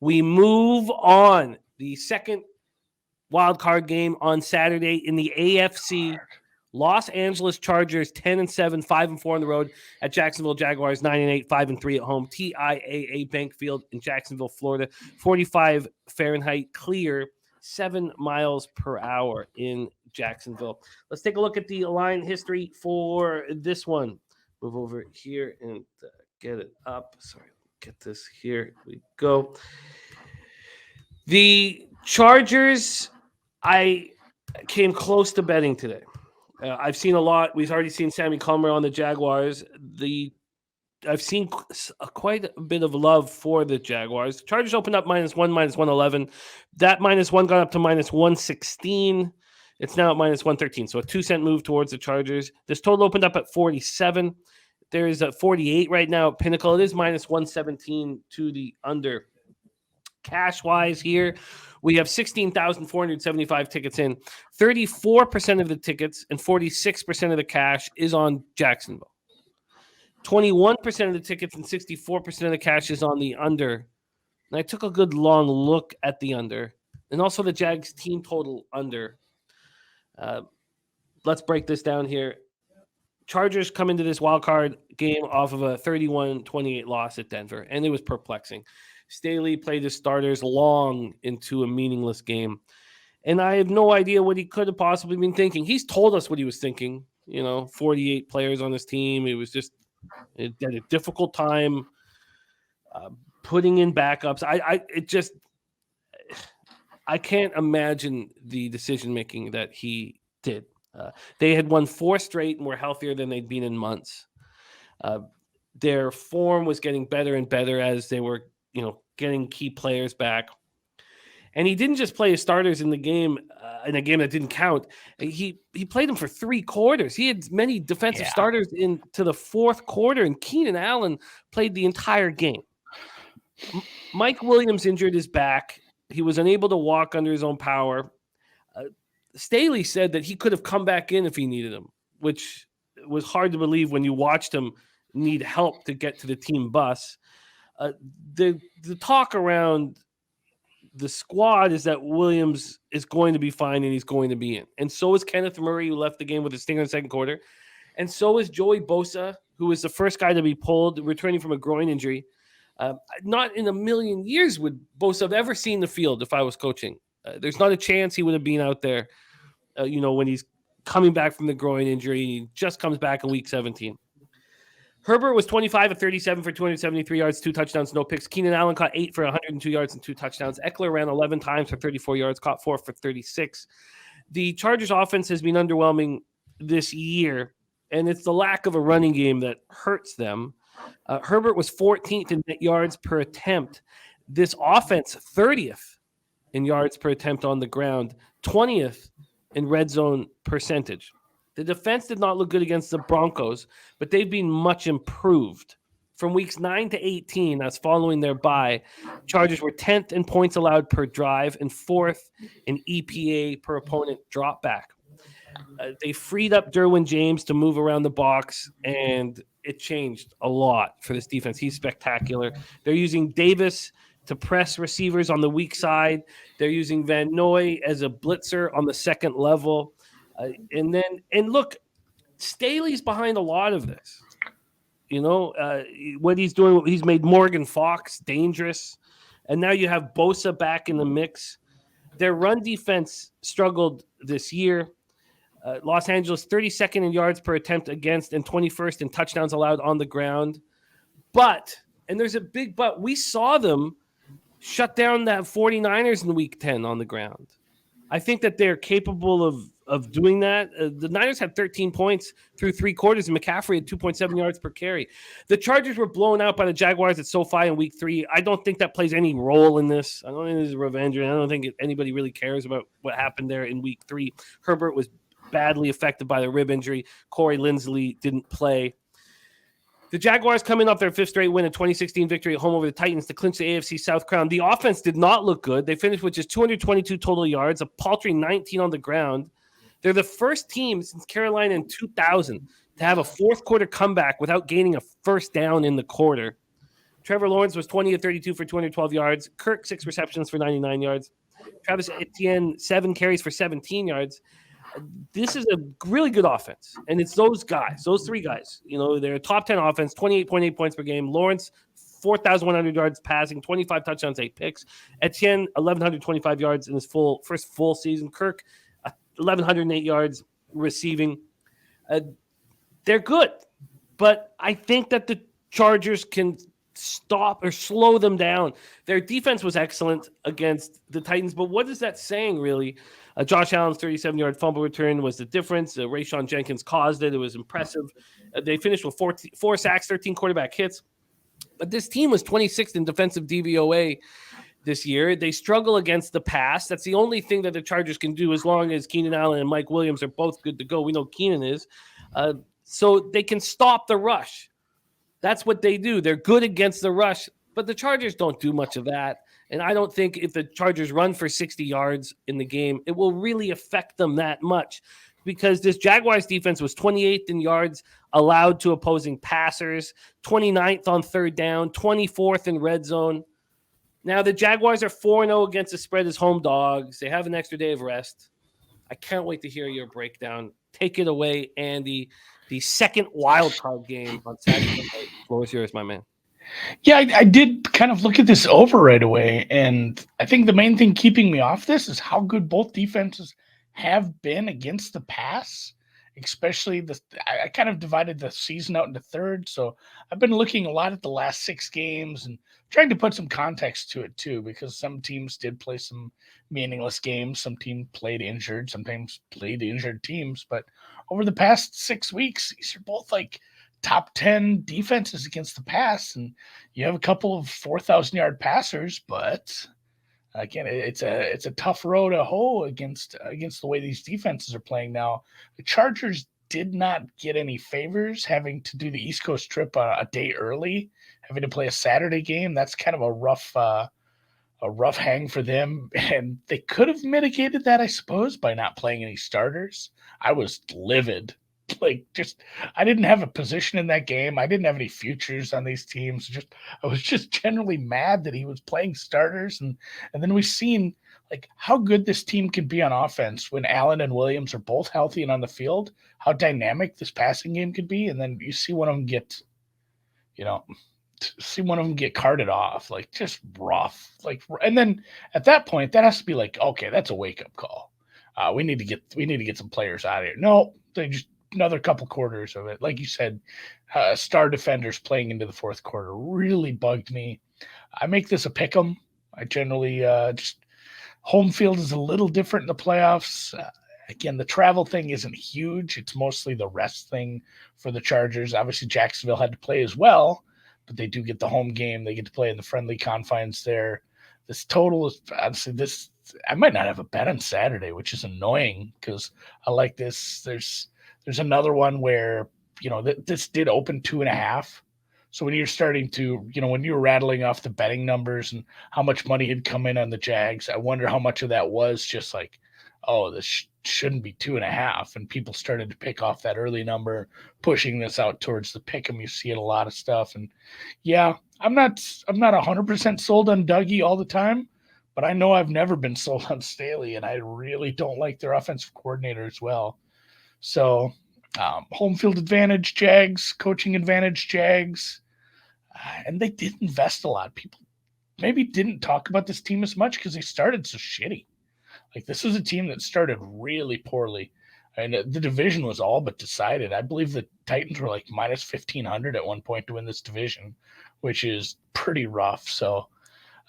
We move on. The second wild card game on Saturday in the AFC. Los Angeles Chargers 10-7, 5-4 on the road at Jacksonville Jaguars 9-8, 5-3 at home. TIAA Bank Field in Jacksonville, Florida. 45 Fahrenheit, clear, 7 miles per hour in Jacksonville. Let's take a look at the line history for this one. Move over here and get it up. Sorry, get this here. We go. The Chargers, I came close to betting today. I've seen a lot. We've already seen Sammy Comer on the Jaguars. I've seen quite a bit of love for the Jaguars. Chargers opened up -1, -111. That -1 got up to -116. It's now at -113. So a 2-cent move towards the Chargers. This total opened up at 47. There is a 48 right now at Pinnacle. It is -117 to the under. Cash-wise here, we have 16,475 tickets in. 34% of the tickets and 46% of the cash is on Jacksonville. 21% of the tickets and 64% of the cash is on the under. And I took a good long look at the under and also the Jags team total under. Let's break this down here. Chargers come into this wild card game off of a 31-28 loss at Denver, and it was perplexing. Staley played his starters long into a meaningless game. And I have no idea what he could have possibly been thinking. He's told us what he was thinking. 48 players on his team. It was just at a difficult time putting in backups. I can't imagine the decision-making that he did. They had won 4 straight and were healthier than they'd been in months. Their form was getting better and better as they were getting key players back. And he didn't just play his starters in the game, in a game that didn't count. He played them for 3 quarters. He had many defensive starters into the 4th quarter, and Keenan Allen played the entire game. Mike Williams injured his back. He was unable to walk under his own power. Staley said that he could have come back in if he needed him, which was hard to believe when you watched him need help to get to the team bus. The talk around the squad is that Williams is going to be fine and he's going to be in. And so is Kenneth Murray, who left the game with a stinger in the second quarter. And so is Joey Bosa, who was the first guy to be pulled, returning from a groin injury. Not in a million years would Bosa have ever seen the field if I was coaching. There's not a chance he would have been out there, when he's coming back from the groin injury. He just comes back in week 17. Herbert was 25 of 37 for 273 yards, 2 touchdowns, no picks. Keenan Allen caught 8 for 102 yards and 2 touchdowns. Eckler ran 11 times for 34 yards, caught 4 for 36. The Chargers offense has been underwhelming this year, and it's the lack of a running game that hurts them. Herbert was 14th in net yards per attempt. This offense, 30th in yards per attempt on the ground, 20th in red zone percentage. The defense did not look good against the Broncos, but they've been much improved. From weeks 9 to 18, that's following their bye, Chargers were 10th in points allowed per drive and 4th in EPA per opponent drop back. They freed up Derwin James to move around the box, and it changed a lot for this defense. He's spectacular. They're using Davis to press receivers on the weak side. They're using Van Noy as a blitzer on the second level. And look, Staley's behind a lot of this. What he's doing, he's made Morgan Fox dangerous. And now you have Bosa back in the mix. Their run defense struggled this year. Los Angeles, 32nd in yards per attempt against and 21st in touchdowns allowed on the ground. But, and there's a big but, we saw them shut down that 49ers in week 10 on the ground. I think that they're capable of doing that. The Niners had 13 points through 3 quarters, and McCaffrey had 2.7 yards per carry. The Chargers were blown out by the Jaguars at SoFi in week 3. I don't think that plays any role in this. I don't think this is revenge, and I don't think anybody really cares about what happened there in week 3. Herbert was badly affected by the rib injury. Corey Linsley didn't play. The Jaguars coming off their 5th straight win, a 2016 victory at home over the Titans to clinch the AFC South crown. The offense did not look good. They finished with just 222 total yards, a paltry 19 on the ground. They're the first team since Carolina in 2000 to have a 4th quarter comeback without gaining a first down in the quarter. Trevor Lawrence was 20 of 32 for 212 yards. Kirk, 6 receptions for 99 yards. Travis Etienne, 7 carries for 17 yards. This is a really good offense, and it's those guys, those 3 guys. They're a top 10 offense, 28.8 points per game. Lawrence, 4,100 yards passing, 25 touchdowns, 8 picks. Etienne, 1,125 yards in his first full season. Kirk, 1,108 yards receiving. They're good, but I think that the Chargers can stop or slow them down. Their defense was excellent against the Titans, but what is that saying, really? Josh Allen's 37-yard fumble return was the difference. Rayshon Jenkins caused it. It was impressive. They finished with 4 sacks, 13 quarterback hits. But this team was 26th in defensive DVOA this year. They struggle against the pass. That's the only thing that the Chargers can do as long as Keenan Allen and Mike Williams are both good to go. We know Keenan is. So they can stop the rush. That's what they do. They're good against the rush, but the Chargers don't do much of that. And I don't think if the Chargers run for 60 yards in the game, it will really affect them that much, because this Jaguars defense was 28th in yards allowed to opposing passers, 29th on third down, 24th in red zone. Now the Jaguars are 4-0 against the spread as home dogs. They have an extra day of rest. I can't wait to hear your breakdown. Take it away, Andy. The second wild card game on Saturday night. The floor is yours, my man. Yeah, I did kind of look at this over right away, and I think the main thing keeping me off this is how good both defenses have been against the pass, especially I kind of divided the season out into thirds, so I've been looking a lot at the last 6 games and trying to put some context to it too, because some teams did play some meaningless games, some teams played injured, sometimes played injured teams, but over the past 6 weeks, these are both like top 10 defenses against the pass, and you have a couple of 4,000-yard passers, but again, it's a tough row to hoe against the way these defenses are playing now. The Chargers did not get any favors having to do the East Coast trip a day early, having to play a Saturday game. That's kind of a rough hang for them, and they could have mitigated that, I suppose, by not playing any starters. I was livid. I didn't have a position in that game. I didn't have any futures on these teams. I was just generally mad that he was playing starters, and then we've seen like how good this team can be on offense when Allen and Williams are both healthy and on the field, how dynamic this passing game could be, and then you see one of them get carted off, like just rough, and then at that point that has to be like, okay, that's a wake-up call. We need to get some players out of here. No, they just another couple quarters of it, like you said, star defenders playing into the fourth quarter really bugged me. I make this a pick 'em. I generally just home field is a little different in the playoffs. Again, the travel thing isn't huge. It's mostly the rest thing for the Chargers. Obviously, Jacksonville had to play as well, but they do get the home game. They get to play in the friendly confines there. This total is honestly this. I might not have a bet on Saturday, which is annoying because I like this. There's another one where this did open 2.5. So when you're starting to when you're rattling off the betting numbers and how much money had come in on the Jags, I wonder how much of that was just like, oh, this shouldn't be 2.5, and people started to pick off that early number, pushing this out towards the pick 'em. You see it a lot of stuff, and yeah, I'm not 100% sold on Dougie all the time, but I know I've never been sold on Staley, and I really don't like their offensive coordinator as well. So home field advantage Jags, coaching advantage Jags, and they did invest a lot. People maybe didn't talk about this team as much because they started so shitty. Like, this was a team that started really poorly, and the division was all but decided. I believe the Titans were like minus 1,500 at one point to win this division, which is pretty rough. So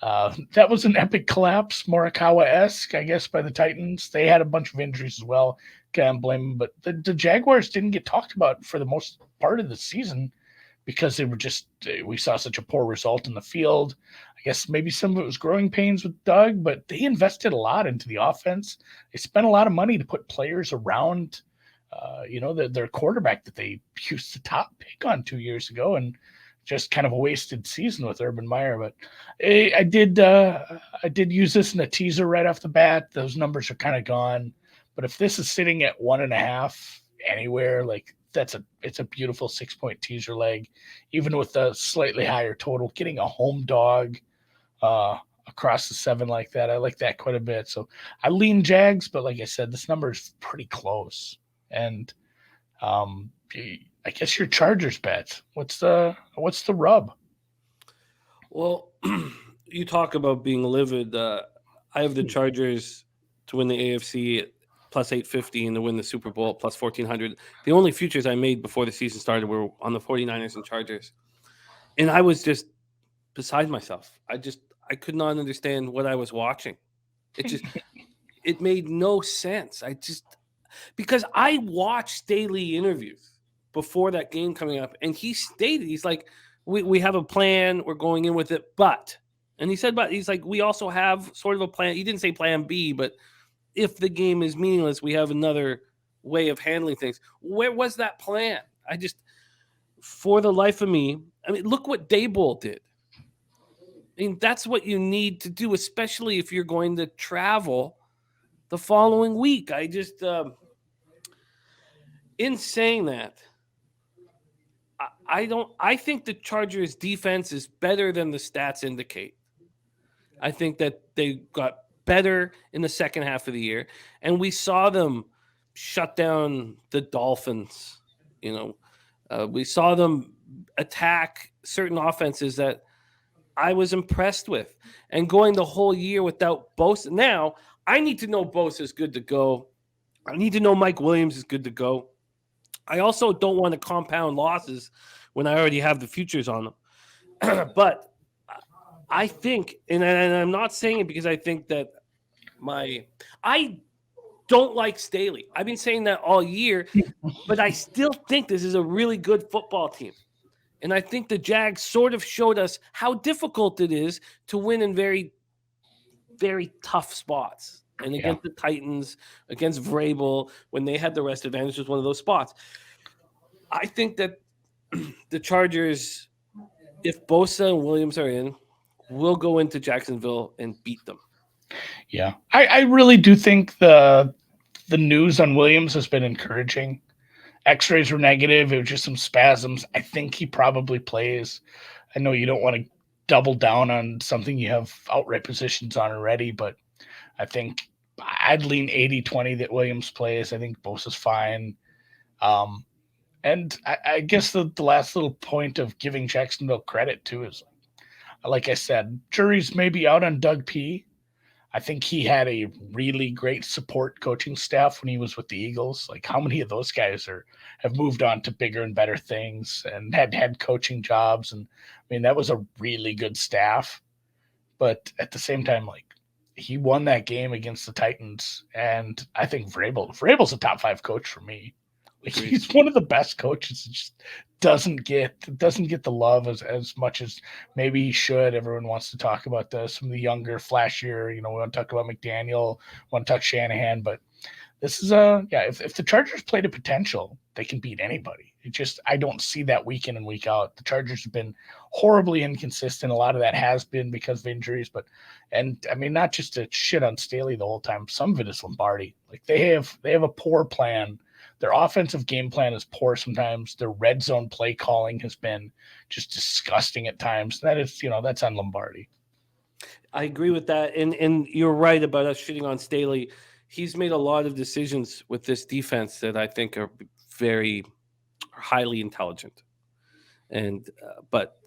that was an epic collapse, Morikawa-esque, I guess, by the Titans. They had a bunch of injuries as well. Can't blame them. But the Jaguars didn't get talked about for the most part of the season because we saw such a poor result in the field. I guess maybe some of it was growing pains with Doug, but they invested a lot into the offense. They spent a lot of money to put players around, their quarterback that they used the top pick on 2 years ago, and just kind of a wasted season with Urban Meyer. But I did use this in a teaser right off the bat. Those numbers are kind of gone. But if this is sitting at 1.5 anywhere, like it's a beautiful 6-point teaser leg, even with the slightly higher total. Getting a home dog across the 7 like that, I like that quite a bit. So I lean Jags, but like I said, this number is pretty close. And I guess your Chargers bet. What's the rub? Well, you talk about being livid. I have the Chargers to win the AFC at plus 850 and to win the Super Bowl at plus 1400. The only futures I made before the season started were on the 49ers and Chargers. And I was just beside myself. I could not understand what I was watching. It made no sense. Because I watched daily interviews before that game coming up, and he stated, he's like, we have a plan, we're going in with it, but, and he said, but he's like, we also have sort of a plan. He didn't say plan B, but if the game is meaningless, we have another way of handling things. Where was that plan? For the life of me, look what Daboll did. That's what you need to do, especially if you're going to travel the following week. In saying that, I think the Chargers defense is better than the stats indicate. I think that they got better in the second half of the year, and we saw them shut down the Dolphins. We saw them attack certain offenses that I was impressed with. And going the whole year without Bosa. Now, I need to know Bosa is good to go. I need to know Mike Williams is good to go. I also don't want to compound losses when I already have the futures on them. But I think, and I'm not saying it because I think that I don't like Staley. I've been saying that all year, but I still think this is a really good football team. And I think the Jags sort of showed us how difficult it is to win in very, very tough spots. And against the Titans, against Vrabel, when they had the rest advantage, was one of those spots. I think that the Chargers, if Bosa and Williams are in, will go into Jacksonville and beat them. Yeah, I really do think the news on Williams has been encouraging. X-rays were negative. It was just some spasms. I think he probably plays. I know you don't want to double down on something you have outright positions on already, but I think I'd lean 80-20 that Williams plays. I think Bosa's fine. And I guess the last little point of giving Jacksonville credit too is, like I said, jury's maybe out on Doug P. I think he had a really great support coaching staff when he was with the Eagles. Like, how many of those guys have moved on to bigger and better things and had coaching jobs? And that was a really good staff. But at the same time, like, he won that game against the Titans, and I think Vrabel's a top 5 coach for me. Like, he's one of the best coaches. It just doesn't get the love as much as maybe he should. Everyone wants to talk about some of the younger, flashier. We want to talk about McDaniel, want to talk Shanahan, but this is if the Chargers play to potential, they can beat anybody. I don't see that week in and week out. The Chargers have been horribly inconsistent. A lot of that has been because of injuries, not just to shit on Staley the whole time. Some of it is Lombardi. Like, they have a poor plan. Their offensive game plan is poor sometimes. Their red zone play calling has been just disgusting at times. That is, that's on Lombardi. I agree with that. And you're right about us shitting on Staley. He's made a lot of decisions with this defense that I think are very highly intelligent. And but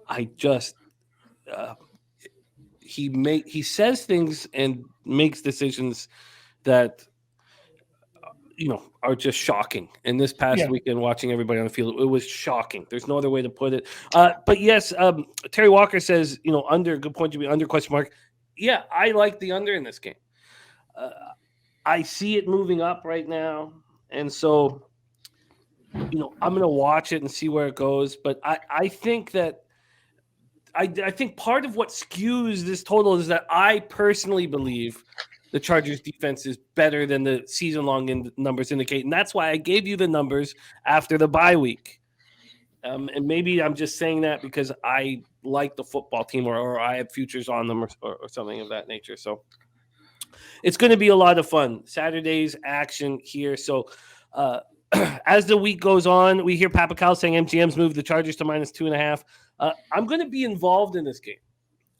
I just he says things and makes decisions that are just shocking. And this past weekend, watching everybody on the field, it was shocking. There's no other way to put it. But yes, Terry Walker says, under, good point to be under question mark. Yeah, I like the under in this game. I see it moving up right now. And so, I'm going to watch it and see where it goes. But I think that I think part of what skews this total is that I personally believe the Chargers defense is better than the season-long numbers indicate. And that's why I gave you the numbers after the bye week. And maybe I'm just saying that because I like the football team or I have futures on them or something of that nature. So it's going to be a lot of fun. Saturday's action here. So as the week goes on, we hear Papa Cal saying MGM's moved the Chargers to -2.5. I'm going to be involved in this game.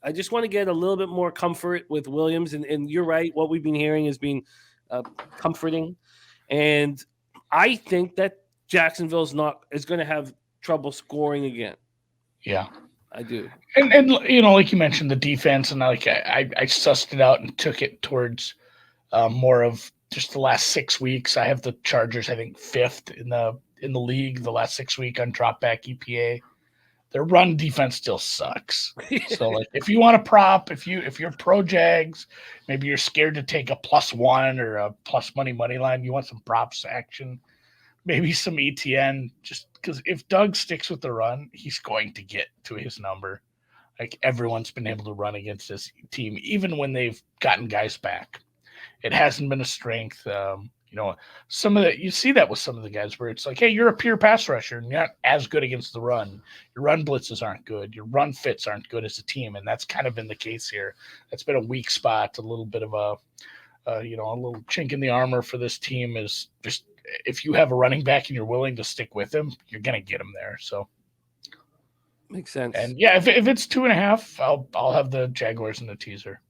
I just want to get a little bit more comfort with Williams. And you're right. What we've been hearing has been comforting. And I think that Jacksonville is going to have trouble scoring again. Yeah. I do. And like you mentioned, the defense, and I sussed it out and took it towards more of just the last 6 weeks. I have the Chargers, I think, 5th in the league the last 6 week on drop back EPA. Their run defense still sucks. So like if you want a prop, if you're pro Jags, maybe you're scared to take a +1 or a plus money line, you want some props action, maybe some ETN, just because if Doug sticks with the run, he's going to get to his number. Like everyone's been able to run against this team, even when they've gotten guys back. It hasn't been a strength. You see that with some of the guys where it's like, hey, you're a pure pass rusher and you're not as good against the run. Your run blitzes aren't good. Your run fits aren't good as a team. And that's kind of been the case here. That's been a weak spot, a little bit of a little chink in the armor for this team is just if you have a running back and you're willing to stick with him, you're going to get him there. So makes sense. And yeah, if it's 2.5, I'll have the Jaguars in the teaser.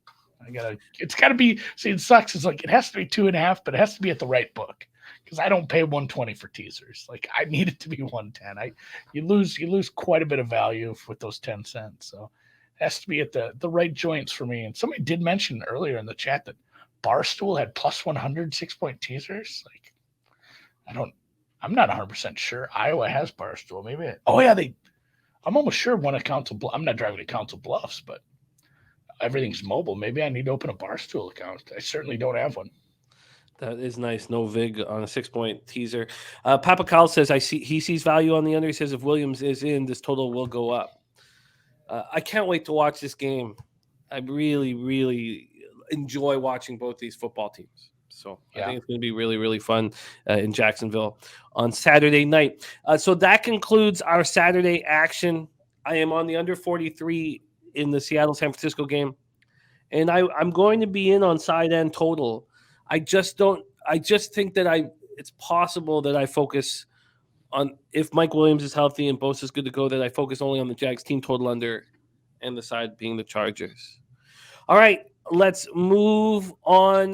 It's got to be. See, it sucks. It's like it has to be 2.5, but it has to be at the right book because I don't pay 120 for teasers. Like I need it to be 110. You lose quite a bit of value with those 10 cents. So it has to be at the right joints for me. And somebody did mention earlier in the chat that Barstool had +100 6-point teasers. Like I'm not 100% sure Iowa has Barstool. Maybe. I'm almost sure one at Council Bluffs. I'm not driving to Council Bluffs, but everything's mobile. Maybe I need to open a Barstool account. I certainly don't have one. That is nice. No vig on a 6-point teaser. Papa Cal says he sees value on the under. He says if Williams is in, this total will go up. I can't wait to watch this game. I really, really enjoy watching both these football teams. So I think it's going to be really, really fun in Jacksonville on Saturday night. So that concludes our Saturday action. I am on the under 43 in the Seattle-San Francisco game. And I'm going to be in on side end total. I just think that it's possible that I focus on if Mike Williams is healthy and Bosa is good to go, that I focus only on the Jags team total under and the side being the Chargers. All right, let's move on